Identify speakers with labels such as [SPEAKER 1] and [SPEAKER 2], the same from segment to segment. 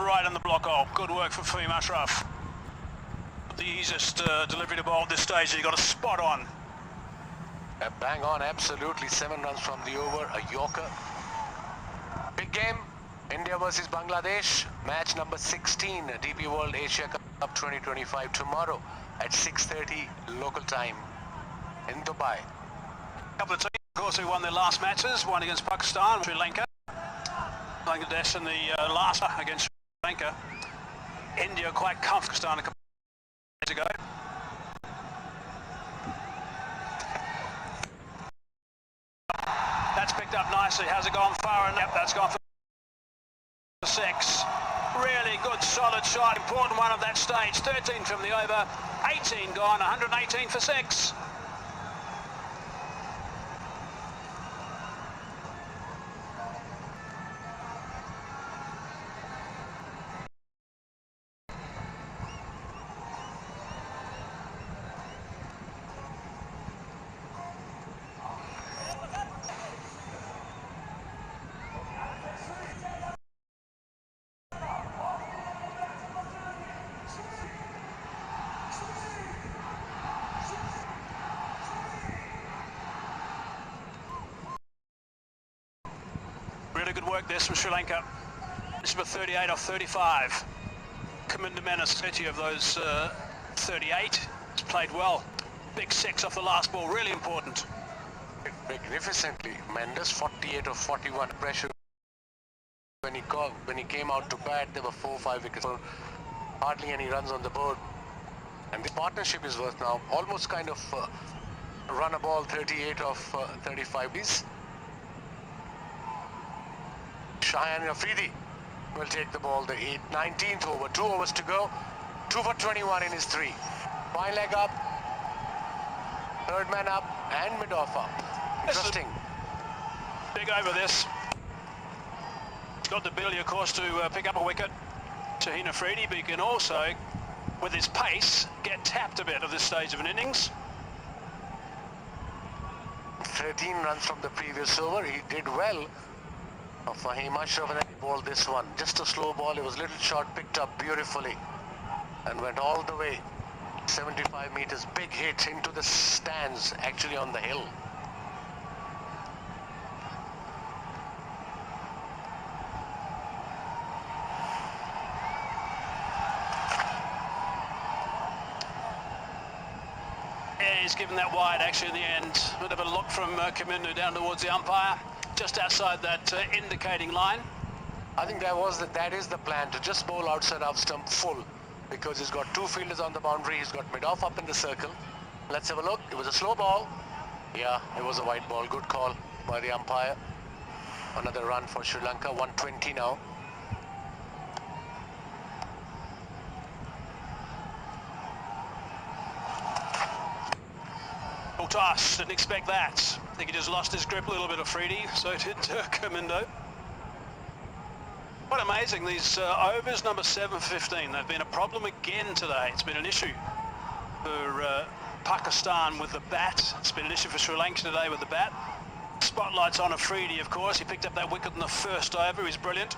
[SPEAKER 1] right on the block hole. Good work for Fahim Ashraf. The easiest delivery to bowl at this stage. He got a spot on.
[SPEAKER 2] Bang on, absolutely. 7 runs from the over, a Yorker. Big game, India versus Bangladesh. Match number 16, DP World Asia Cup 2025 tomorrow at 6:30 local time in Dubai.
[SPEAKER 1] A couple of teams, of course, who won their last matches. One against Pakistan, Sri Lanka. Bangladesh in the last against Sri Lanka. India quite comfortable a couple of days ago. That's picked up nicely. Has it gone far enough? Yep, that's gone for 6. Really good, solid shot. Important one of that stage. 13 from the over. 18 gone. 118 for 6. Really good work this from Sri Lanka. This is 38 off 35. Kaminda Menas, 30 of those 38. He's played well. Big 6 off the last ball, really important.
[SPEAKER 2] Magnificently. Mendes 48 of 41. Pressure when he came out to bat, there were 4 or 5 wickets. Hardly any runs on the board. And the partnership is worth now almost kind of run a ball 38 of 35. Shaheen Afridi will take the ball, the 19th over. 2 overs to go. 2 for 21 in his 3. Fine leg up. Third man up and mid-off up. Interesting.
[SPEAKER 1] Big over this. He's got the ability, of course, to pick up a wicket. Shaheen Afridi, but he can also, with his pace, get tapped a bit at this stage of an innings.
[SPEAKER 2] 13 runs from the previous over. He did well. Fahim Ashraf and he bowled this one. Just a slow ball. It was a little short, picked up beautifully and went all the way. 75 meters. Big hit into the stands, actually on the hill.
[SPEAKER 1] Yeah, he's given that wide actually in the end. Bit of a look from Kaminda down towards the umpire. Just outside that indicating line.
[SPEAKER 2] I think that is the plan, to just bowl outside off stump full, because he's got 2 fielders on the boundary. He's got mid-off up in the circle. Let's have a look. It was a slow ball. Yeah, it was a white ball. Good call by the umpire. Another run for Sri Lanka. 120 now.
[SPEAKER 1] Full toss. Didn't expect that. I think he just lost his grip a little bit, Afridi, so did Kaminda. Quite amazing, these overs, number 7 for 15. They've been a problem again today. It's been an issue for Pakistan with the bat. It's been an issue for Sri Lanka today with the bat. Spotlight's on Afridi, of course. He picked up that wicket in the first over. He was brilliant.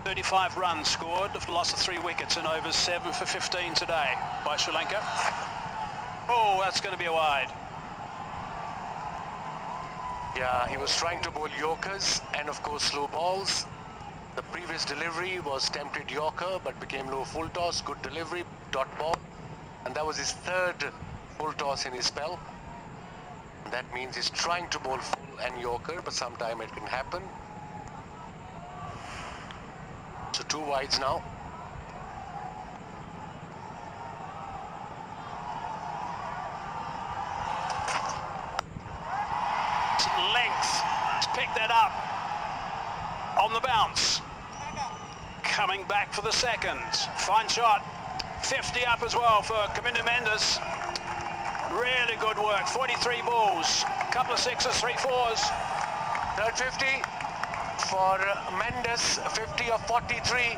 [SPEAKER 1] 35 runs scored after the loss of 3 wickets and overs 7 for 15 today by Sri Lanka. Oh, that's going to be a wide.
[SPEAKER 2] Yeah, he was trying to bowl Yorkers and of course slow balls. The previous delivery was tempted Yorker but became low full toss. Good delivery, dot ball. And that was his 3rd full toss in his spell. That means he's trying to bowl full and Yorker, but sometime it can happen. So 2 wides now.
[SPEAKER 1] Length. He's picked that up on the bounce. Coming back for the 2nd. Fine shot. 50 up as well for Kaminda Menas. Really good work. 43 balls. Couple of 6s, 3 4s.
[SPEAKER 2] Third 50 for Mendes. 50 of 43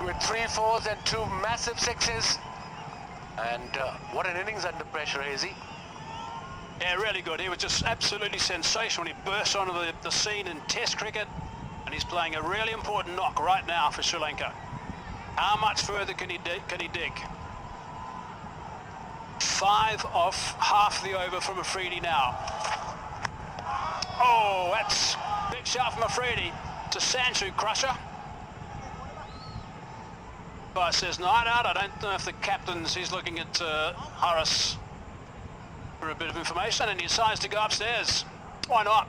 [SPEAKER 2] with 3 4s and 2 massive 6s. And what an innings under pressure, Hazy.
[SPEAKER 1] Yeah, really good. He was just absolutely sensational. He burst onto the scene in Test cricket, and he's playing a really important knock right now for Sri Lanka. How much further can he dig? 5 off half the over from Afridi now. Oh, that's a big shot from Afridi to Sanju Crusher. But says night out. I don't know if the captain's, he's looking at Harris for a bit of information, and he decides to go upstairs. Why not?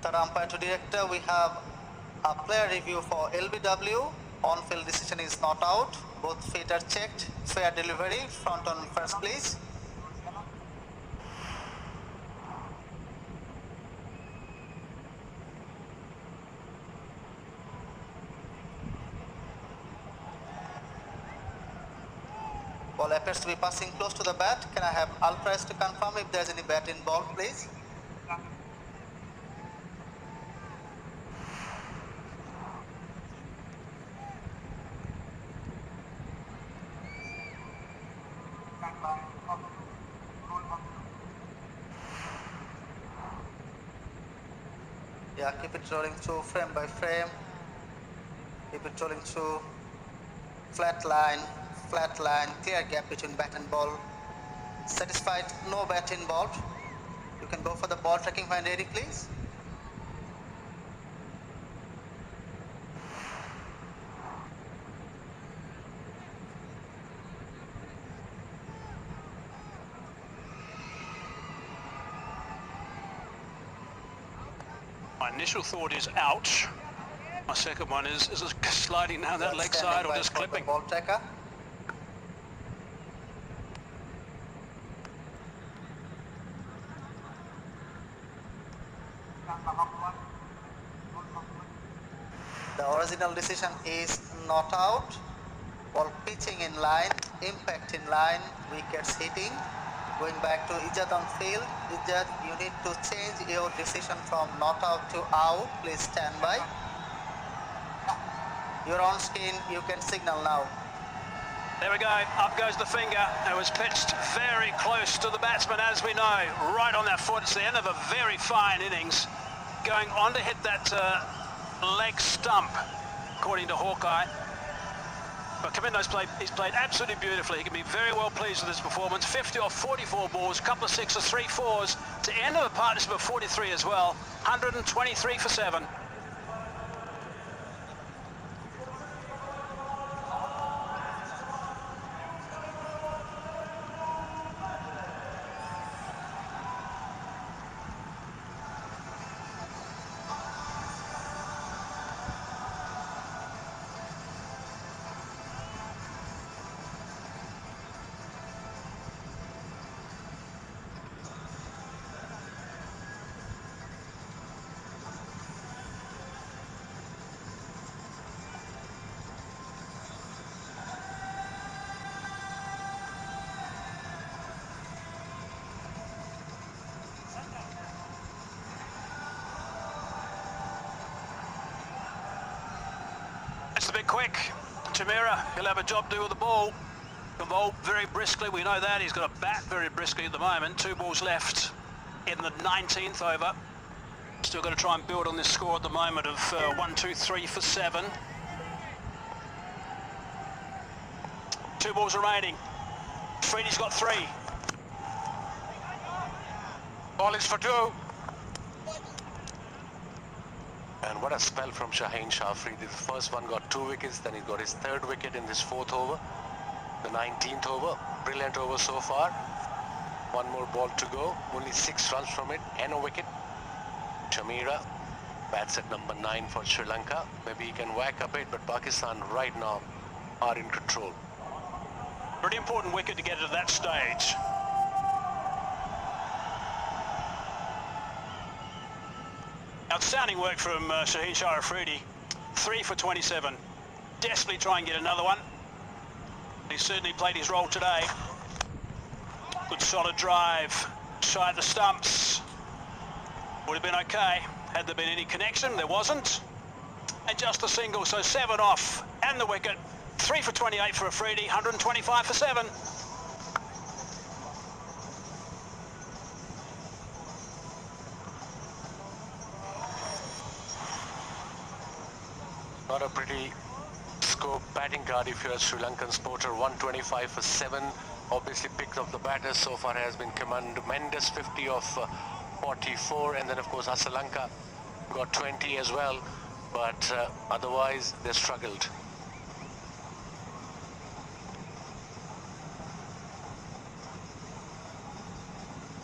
[SPEAKER 3] Third umpire to director, we have a player review for LBW. On-field decision is not out. Both feet are checked. Fair delivery. Front on first, please. Ball appears to be passing close to the bat. Can I have Alprais to confirm if there's any bat involved, please? Yeah, keep it rolling through frame by frame. Keep it rolling through. Flat line, clear gap between bat and ball. Satisfied, no bat involved. You can go for the ball tracking when ready, please.
[SPEAKER 1] My initial thought is ouch. My second one is it sliding down that leg side or just clipping?
[SPEAKER 3] Ball tracker. The original decision is not out. Ball pitching in line, impact in line, wickets hitting. Going back to Ijat on field. Ijat, you need to change your decision from not out to out. Please stand by. You're on screen, you can signal now.
[SPEAKER 1] There we go, up goes the finger. It was pitched very close to the batsman, as we know, right on that foot. It's the end of a very fine innings. Going on to hit that leg stump, according to Hawkeye. But Kamindo's he's played absolutely beautifully. He can be very well pleased with his performance. 50 off 44 balls, couple of sixes, 3 fours, to end of a partnership of 43 as well. 123 for 7. It's a bit quick. Shamir, he'll have a job to do with the ball. Can bowl very briskly, we know that. He's got a bat very briskly at the moment. 2 balls left in the 19th over. Still got to try and build on this score at the moment of 1, 2, 3 for 7. 2 balls remaining. Freddie's got 3. Ball is for 2.
[SPEAKER 2] And what a spell from Shaheen Shah Afridi. The first one got 2 wickets, then he got his 3rd wicket in this 4th over. The 19th over. Brilliant over so far. 1 more ball to go. Only 6 runs from it and a wicket. Shamir bats at number 9 for Sri Lanka. Maybe he can whack up it, but Pakistan right now are in control.
[SPEAKER 1] Pretty important wicket to get to that stage. Outstanding work from Shaheen Shah Afridi. 3 for 27. Desperately try and get another one. He's certainly played his role today. Good solid drive. Side the stumps. Would have been okay had there been any connection. There wasn't. and just a single, so 7 off and the wicket. 3 for 28 for Afridi, 125 for 7.
[SPEAKER 2] Not a pretty scope batting card if you're a Sri Lankan supporter. 125 for 7. Obviously picked up the batters so far has been tremendous. 50 of 44, and then of course Srilanka got 20 as well, but otherwise they struggled.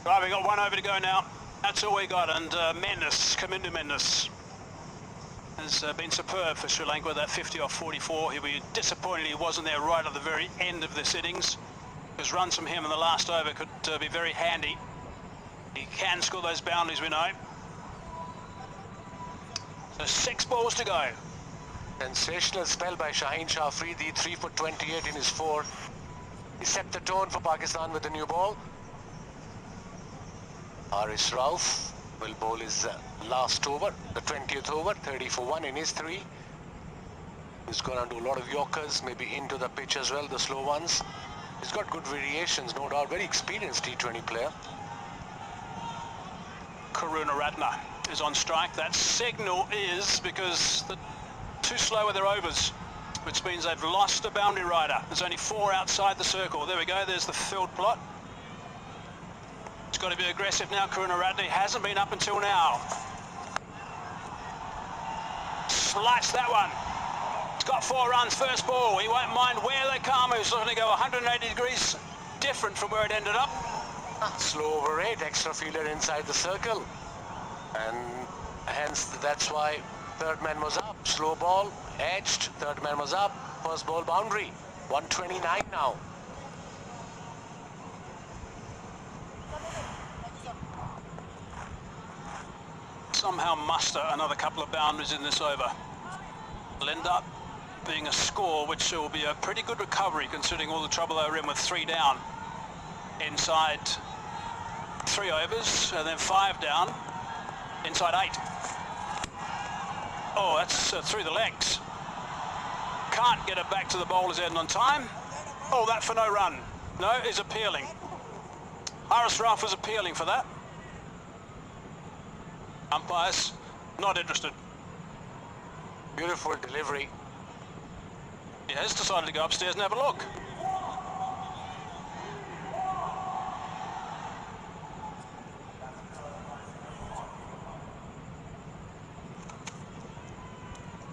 [SPEAKER 1] Right, we've got 1 over to go now. That's all we got, and Kamindu Mendes has been superb for Sri Lanka with that 50 off 44. He'll be disappointed he wasn't there right at the very end of this innings, because runs from him in the last over could be very handy. He can score those boundaries, we know. So 6 balls to go.
[SPEAKER 2] Sensational spell by Shaheen Shah Afridi, 3 for 28 in his 4. He set the tone for Pakistan with the new ball. Haris Rauf will bowl his last over, the 20th over, 30 for 1 in his 3. He's gone to do a lot of Yorkers, maybe into the pitch as well, the slow ones. He's got good variations, no doubt, very experienced T20 player.
[SPEAKER 1] Karunaratne is on strike. That signal is because they're too slow with their overs, which means they've lost a boundary rider. There's only 4 outside the circle. There we go, there's the field plot. It's got to be aggressive now. Karunaratne hasn't been up until now. Slice that one. It's got 4 runs, first ball. He won't mind where they come. He's looking to go 180 degrees different from where it ended up.
[SPEAKER 2] Slow over 8, extra fielder inside the circle. And hence that's why third man was up. Slow ball, edged, third man was up. First ball boundary. 129 now.
[SPEAKER 1] Somehow muster another couple of boundaries in this over. It'll end up being a score which will be a pretty good recovery considering all the trouble they were in with 3 down. Inside 3 overs and then 5 down. Inside 8. Oh, that's through the legs. Can't get it back to the bowler's end on time. Oh, that for no run. No, is appealing. Haris Rauf was appealing for that. Umpires not interested.
[SPEAKER 2] Beautiful delivery.
[SPEAKER 1] He has decided to go upstairs and have a look.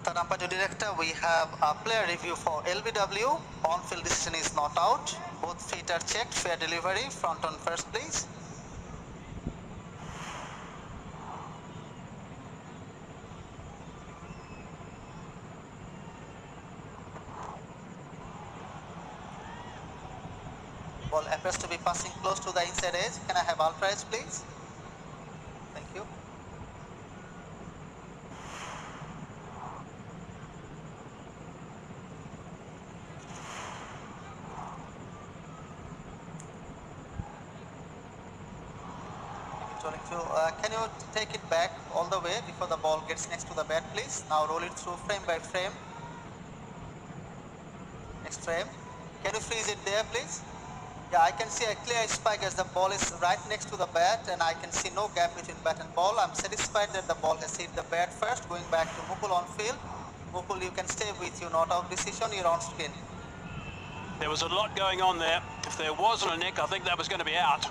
[SPEAKER 3] Tanampaju director, we have a player review for LBW. On-field decision is not out. Both feet are checked. Fair delivery. Front on first, please. Ball appears to be passing close to the inside edge. Can I have ultra edge, please? Thank you. Can you take it back all the way before the ball gets next to the bat, please? Now roll it through frame by frame. Next frame. Can you freeze it there, please? Yeah, I can see a clear spike as the ball is right next to the bat and I can see no gap between bat and ball. I'm satisfied that the ball has hit the bat first. Going back to Mukul on field. Mukul, you can stay with you, not out decision, you're on screen.
[SPEAKER 1] There was a lot going on there. If there wasn't a nick, I think that was going to be out.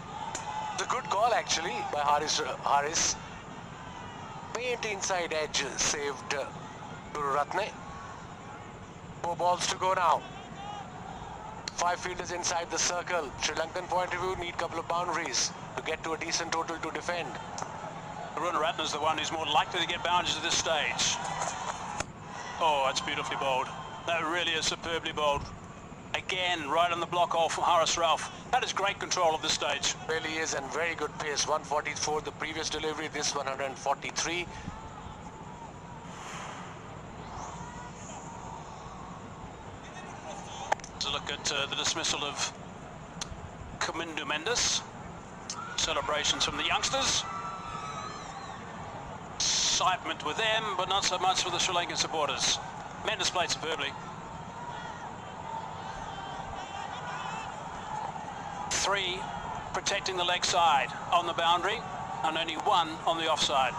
[SPEAKER 2] It's a good call actually by Haris. Faint inside edge saved Karunaratne. 4 balls to go now. 5 fielders inside the circle. Sri Lankan point of view need a couple of boundaries to get to a decent total to defend.
[SPEAKER 1] Karunaratne is the one who's more likely to get boundaries at this stage. Oh, that's beautifully bowled. That really is superbly bowled. Again, right on the block hole from Haris Rauf. That is great control of this stage.
[SPEAKER 2] Really is, and very good pace. 144 the previous delivery, this 143.
[SPEAKER 1] Let's look at the dismissal of Kamindu Mendes. Celebrations from the youngsters. excitement with them, but not so much with the Sri Lankan supporters. Mendes played superbly. 3 protecting the leg side on the boundary, and only 1 on the offside.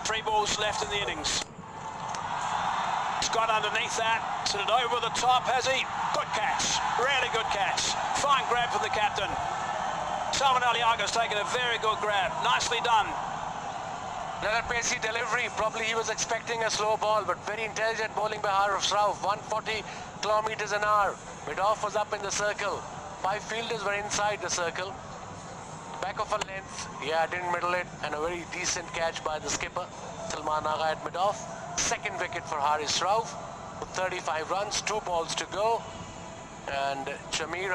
[SPEAKER 1] 3 balls left in the innings. He's got underneath that, sent it over the top, has he? Good catch, really good catch. Fine grab from the captain. Salman Aliaga's taken a very good grab, nicely done.
[SPEAKER 2] Another pacey delivery, probably he was expecting a slow ball, but very intelligent bowling by Harif Rauf, 140 kilometers an hour. Mid-off was up in the circle. 5 fielders were inside the circle. Back of a length, yeah, didn't middle it, and a very decent catch by the skipper, Salman Agha at mid-off. Second wicket for Harif Rauf with 35 runs, 2 balls to go, and Shamir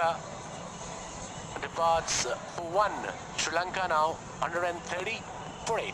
[SPEAKER 2] departs for 1. Sri Lanka now 130 for 8.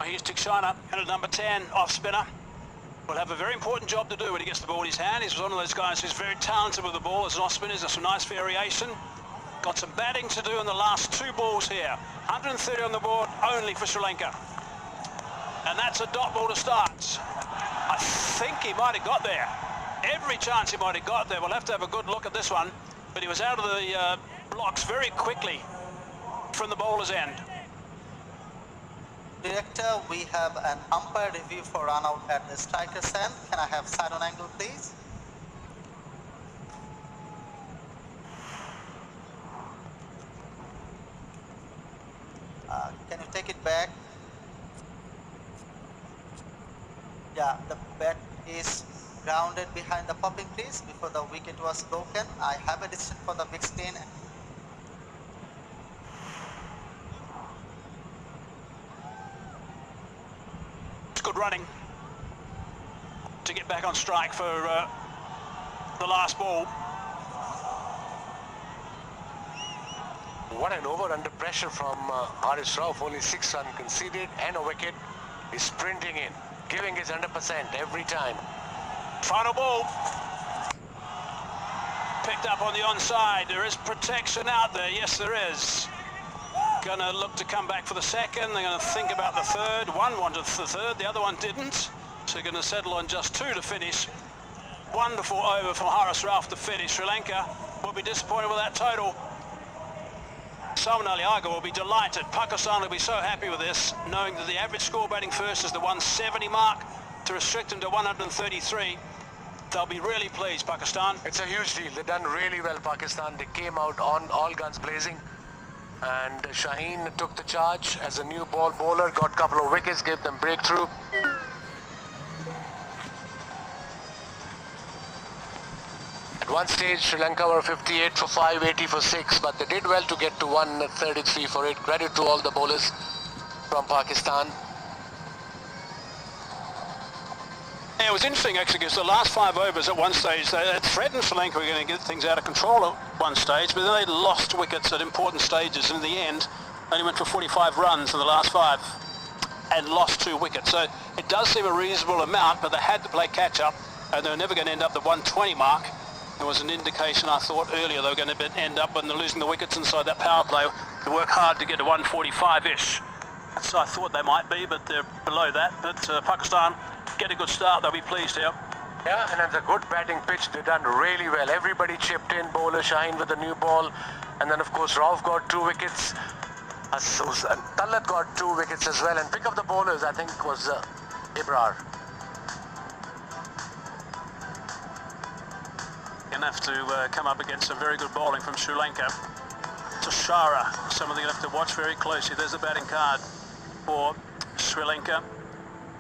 [SPEAKER 1] Here's Tikshana, and at number 10, off spinner. Will have a very important job to do when he gets the ball in his hand. He's one of those guys who's very talented with the ball as an off spinner. There's some nice variation. Got some batting to do in the last 2 balls here. 130 on the board only for Sri Lanka. And that's a dot ball to start. I think he might have got there. Every chance he might have got there. We'll have to have a good look at this one. But he was out of the blocks very quickly from the bowler's end.
[SPEAKER 3] Director, we have an umpire review for run out at the striker's end. Can I have side on angle, please? Can you take it back? Yeah, the bat is grounded behind the popping crease before the wicket was broken. I have a decision for the big screen.
[SPEAKER 1] Good running to get back on strike for the last ball.
[SPEAKER 2] What an over under pressure from Harif Rauf, only 6 runs conceded and a wicket. He's sprinting in, giving his 100% every time.
[SPEAKER 1] Final ball. Picked up on the onside. There is protection out there, yes there is. Going to look to come back for the second. They're going to think about the third. One wanted the third, the other one didn't. So they're going to settle on just 2 to finish. Wonderful over from Harif Rauf to finish. Sri Lanka will be disappointed with that total. Salman Aliaga will be delighted. Pakistan will be so happy with this, knowing that the average score batting first is the 170 mark. To restrict them to 133, they'll be really pleased, Pakistan.
[SPEAKER 2] It's a huge deal. They've done really well, Pakistan. They came out on all guns blazing. And Shaheen took the charge as a new ball bowler, got a couple of wickets, gave them breakthrough. At one stage, Sri Lanka were 58 for 5, 80 for 6, but they did well to get to 133 for 8. Credit to all the bowlers from Pakistan.
[SPEAKER 1] Yeah, it was interesting actually because the last 5 overs at one stage, they threatened Sri Lanka were going to get things out of control at one stage, but then they lost wickets at important stages, and in the end only went for 45 runs in the last 5 and lost 2 wickets. So it does seem a reasonable amount, but they had to play catch up and they were never going to end up the 120 mark. There was an indication, I thought earlier, they were going to end up when they're losing the wickets inside that power play to work hard to get to 145-ish. So I thought they might be, but they're below that. But Pakistan get a good start, they'll be pleased here.
[SPEAKER 2] Yeah, and it's a good batting pitch. They've done really well. Everybody chipped in. Bowler Shaheen with the new ball, and then of course Rauf got 2 wickets. Tallat got 2 wickets as well, and pick up the bowlers I think was Ibrar.
[SPEAKER 1] Gonna have to come up against some very good bowling from Sri Lanka. Tushara, someone they're going to have to watch very closely. There's a batting card for Sri Lanka.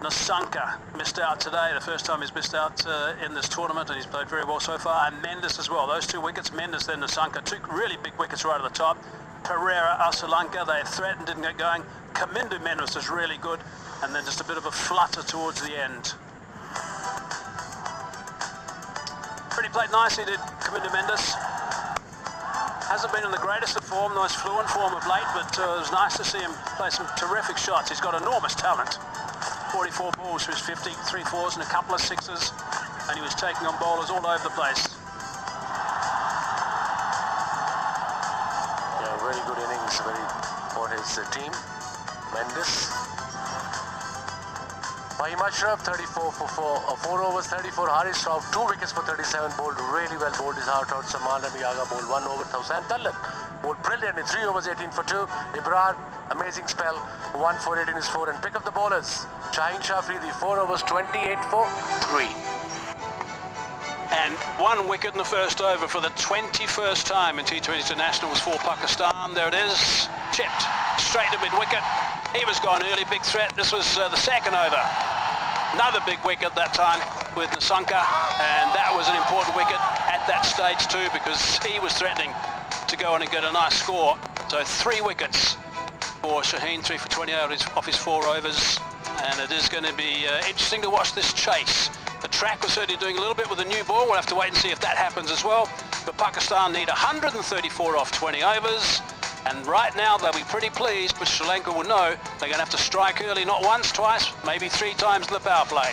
[SPEAKER 1] Nasanka missed out today, the first time he's missed out in this tournament, and he's played very well so far. And Mendes as well. Those 2 wickets, Mendes then Nasanka, 2 really big wickets right at the top. Pereira, Sri Lanka, they threatened, didn't get going. Kamindu Mendes is really good, and then just a bit of a flutter towards the end. Pretty played nicely, did Kamindu Mendes. Hasn't been in the greatest of form, nice fluent form of late, but it was nice to see him play some terrific shots. He's got enormous talent. 44 balls for his 50, 3 fours and a couple of sixes, and he was taking on bowlers all over the place.
[SPEAKER 2] Yeah, very good innings for his team. Mendes. Fahim Ashraf, 34 for 4 overs, 34. Haris Rauf, 2 wickets for 37, bowled really well, bowled his heart out. Saman Amiyaga bowled 1 over. Tausan Tallat bowled brilliant in 3 overs, 18 for 2. Ibrahim, amazing spell, 1 for 8 in his 4. And pick up the bowlers. Shaheen Shah Afridi, 4 overs, 28 for 3.
[SPEAKER 1] And 1 wicket in the first over for the 21st time in T20 Internationals for Pakistan. There it is, chipped straight to mid-wicket. He was gone early, big threat. This was the second over. Another big wicket that time with Nasanka, and that was an important wicket at that stage too, because he was threatening to go on and get a nice score. So 3 wickets for Shaheen, 3 for 20 off his 4 overs, and it is going to be interesting to watch this chase. The track was certainly doing a little bit with the new ball. We'll have to wait and see if that happens as well. But Pakistan need 134 off 20 overs. And right now they'll be pretty pleased, but Sri Lanka will know they're going to have to strike early, not once, twice, maybe 3 times in the power play.